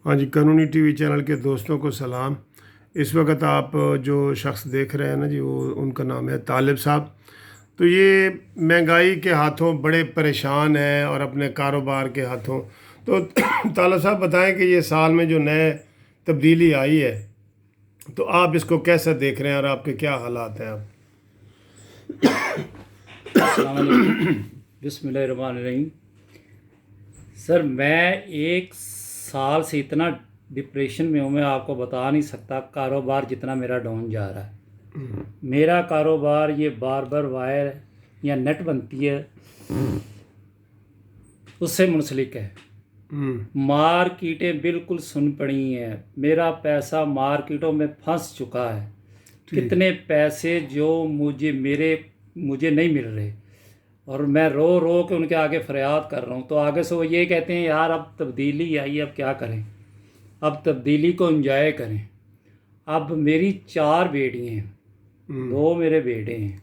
हाँ जी, कानूनी TV channel के दोस्तों को सलाम। इस वक्त आप जो शख्स देख रहे हैं ना जी, वो उनका नाम है तालिब साहब। तो ये महंगाई के हाथों बड़े परेशान हैं और अपने कारोबार के हाथों। तो तालिब साहब बताएं कि ये साल में जो नए तब्दीली आई है, तो आप इसको कैसे देख रहे हैं और आपके क्या हालात हैं आप? अस्सलाम वालेकुम, बिस्मिल्लाहिर्रहमानिर्रहीम। सर, मैं एक साल से इतना डिप्रेशन में हूँ, मैं आपको बता नहीं सकता। कारोबार जितना मेरा डाउन जा रहा है। मेरा कारोबार ये बार्बर वायर या नेट बनती है, उससे मुंसलिक है। मार्केटें बिल्कुल सुन पड़ी हैं। मेरा पैसा मार्केटों में फंस चुका है। कितने पैसे जो मुझे नहीं मिल रहे, और मैं रो रो के उनके आगे फरियाद कर रहा हूँ। तो आगे से वो ये कहते हैं, यार अब तब्दीली आई, अब क्या करें, अब तब्दीली को एंजॉय करें। अब मेरी 4 बेटियाँ हैं, 2 मेरे बेटे हैं,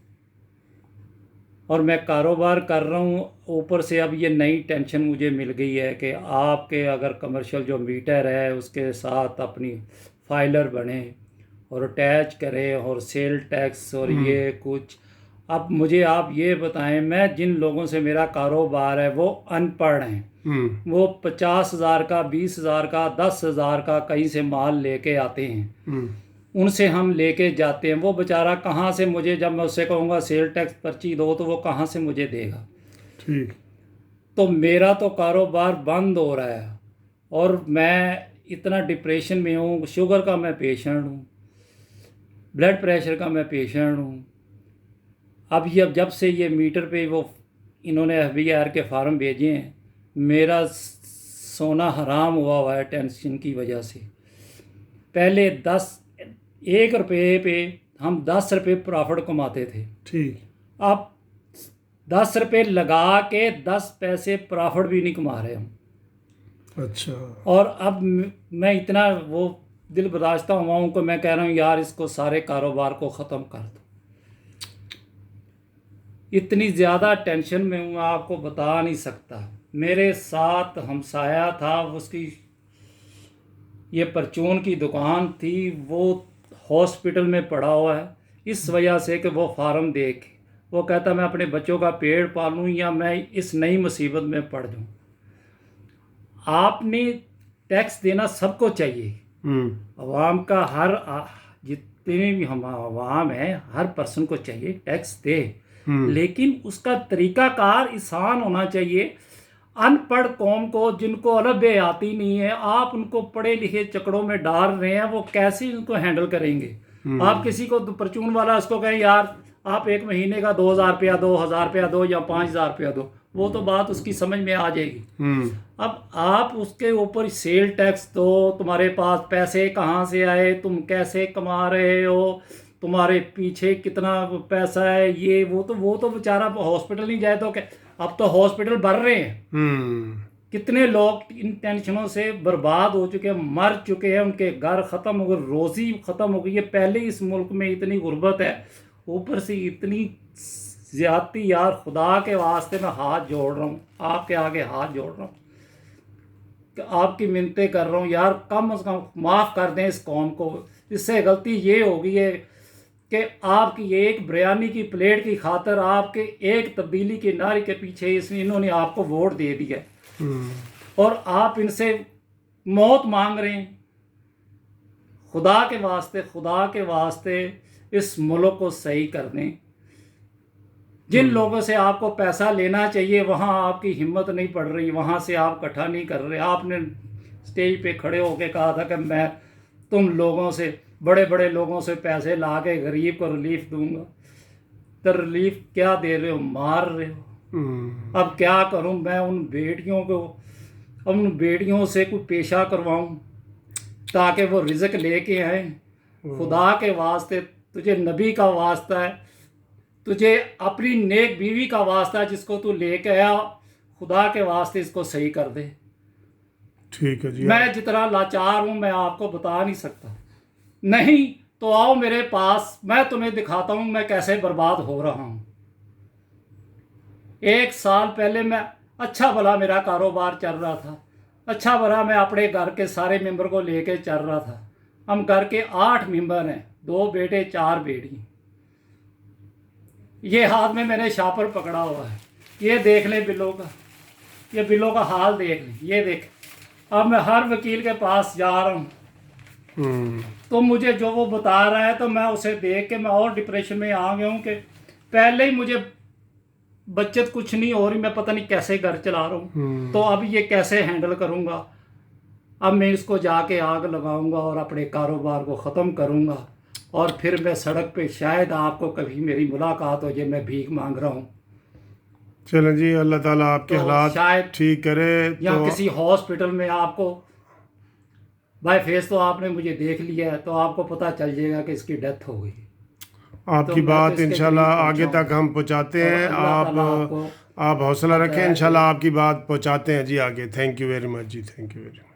और मैं कारोबार कर रहा हूँ। ऊपर से अब ये नई टेंशन मुझे मिल गई है कि आपके अगर कमर्शियल जो मीटर है उसके साथ अपनी फाइलर बने और अटैच करें, और सेल टैक्स और ये कुछ। अब मुझे आप ये बताएं, मैं जिन लोगों से मेरा कारोबार है वो अनपढ़ हैं। वो 50,000 का, 20,000 का, 10,000 का कहीं से माल लेके आते हैं। उनसे हम लेके जाते हैं। वो बेचारा कहाँ से मुझे, जब मैं उससे कहूँगा सेल टैक्स पर्ची दो, तो वो कहाँ से मुझे देगा। ठीक। तो मेरा तो कारोबार बंद हो रहा है, और मैं इतना डिप्रेशन में हूँ। शुगर का मैं पेशेंट हूँ, ब्लड प्रेशर का मैं पेशेंट हूँ। अब जब से ये मीटर पे वो इन्होंने FBR के फार्म भेजे हैं, मेरा सोना हराम हुआ है टेंशन की वजह से। पहले 1 रुपये पे हम 10 रुपये प्रॉफिट कमाते थे। ठीक। अब 10 रुपये लगा के 10 पैसे प्रॉफिट भी नहीं कमा रहे हम। अच्छा। और अब मैं इतना वो दिल बर्दाश्ता हुआ हूँ कि मैं कह रहा हूँ, यार इसको सारे कारोबार को ख़त्म कर दो। इतनी ज़्यादा टेंशन में हूँ, आपको बता नहीं सकता। मेरे साथ हमसाया था, उसकी ये परचून की दुकान थी, वो हॉस्पिटल में पड़ा हुआ है इस वजह से कि वो फार्म देख वो कहता मैं अपने बच्चों का पेट पालूं या मैं इस नई मुसीबत में पड़ जाऊं। आपने टैक्स देना सबको चाहिए। अवाम का जितने भी हम अवाम है, हर पर्सन को चाहिए टैक्स दे, लेकिन उसका तरीकाकार आसान होना चाहिए। अनपढ़ कौम को, जिनको अलग आती नहीं है, आप उनको पढ़े लिखे चक्करों में डाल रहे हैं। वो कैसे उनको हैंडल करेंगे। आप किसी को परचून वाला उसको कहें, यार आप 1 महीने का 2,000 रुपया दो, 1,000 रुपया दो, या 5,000 रुपया दो, वो तो बात उसकी समझ में आ जाएगी। अब आप उसके ऊपर सेल टैक्स दो, तुम्हारे पास पैसे कहाँ से आए, तुम कैसे कमा रहे हो, तुम्हारे पीछे कितना पैसा है, ये वो तो बेचारा हॉस्पिटल नहीं जाए तो क्या। अब तो हॉस्पिटल भर रहे हैं। कितने लोग इन टेंशनों से बर्बाद हो चुके हैं, मर चुके हैं, उनके घर ख़त्म हो गए, रोज़ी ख़त्म हो गई है। पहले इस मुल्क में इतनी गुर्बत है, ऊपर से इतनी ज़्यादती। यार खुदा के वास्ते मैं हाथ जोड़ रहा हूँ, आपके आगे हाथ जोड़ रहा हूँ, आपकी मिन्नतें कर रहा हूँ, यार कम से कम माफ़ कर दें इस कौम को। इससे गलती ये हो गई है कि आपकी एक बिरयानी की प्लेट की खातर, आपके एक तब्दीली की नारे के पीछे इन्होंने आपको वोट दे दिया, और आप इनसे मौत मांग रहे हैं। खुदा के वास्ते इस मुल्क को सही कर दें। जिन लोगों से आपको पैसा लेना चाहिए, वहाँ आपकी हिम्मत नहीं पड़ रही, वहाँ से आप इकट्ठा नहीं कर रहे। आपने स्टेज पे खड़े होकर कहा था कि मैं तुम लोगों से, बड़े बड़े लोगों से पैसे ला के गरीब को रिलीफ दूंगा। तो रिलीफ क्या दे रहे हो, मार रहे हो। अब क्या करूं मैं उन बेटियों से कोई पेशा करवाऊं ताकि वो रिज़्क लेके आए। खुदा के वास्ते, तुझे नबी का वास्ता है, तुझे अपनी नेक बीवी का वास्ता है, जिसको तू लेके आया, खुदा के वास्ते इसको सही कर दे। ठीक है जी। मैं जितना लाचार हूं मैं आपको बता नहीं सकता। नहीं तो आओ मेरे पास, मैं तुम्हें दिखाता हूं मैं कैसे बर्बाद हो रहा हूं। 1 साल पहले मैं अच्छा भला मेरा कारोबार चल रहा था, अच्छा भला मैं अपने घर के सारे मेंबर को लेके चल रहा था। हम घर के 8 मेंबर हैं, 2 बेटे 4 बेटी। ये हाथ में मैंने शापर पकड़ा हुआ है, ये देख लें बिलों का, ये बिलों का हाल देख लें, ये देख। अब मैं हर वकील के पास जा रहा हूँ तो मुझे जो वो बता रहा है तो मैं उसे देख के मैं और डिप्रेशन में आ गया हूँ कि पहले ही मुझे बचत कुछ नहीं हो रही, मैं पता नहीं कैसे घर चला रहा हूँ, तो अब ये कैसे हैंडल करूँगा। अब मैं इसको जाके आग लगाऊंगा और अपने कारोबार को ख़त्म करूँगा और फिर मैं सड़क पे शायद आपको कभी मेरी मुलाकात हो जाए, मैं भीख मांग रहा हूँ। चलें जी, अल्लाह ताला आपके तो हालात शायद ठीक करे। या तो किसी हॉस्पिटल में आपको बाय फेस तो आपने मुझे देख लिया है तो आपको पता चल जाएगा कि इसकी डेथ हो गई। आपकी तो मैं बात तो इसके इंशाल्लाह करीब आगे तक पहुंचाऊंगा हम पहुंचाते और हैं। अल्लाह ताला आपको आप हौसला रखें, हिदायत दे। इंशाल्लाह आपकी बात पहुंचाते हैं जी आगे। थैंक यू वेरी मच जी, थैंक यू वेरी मच।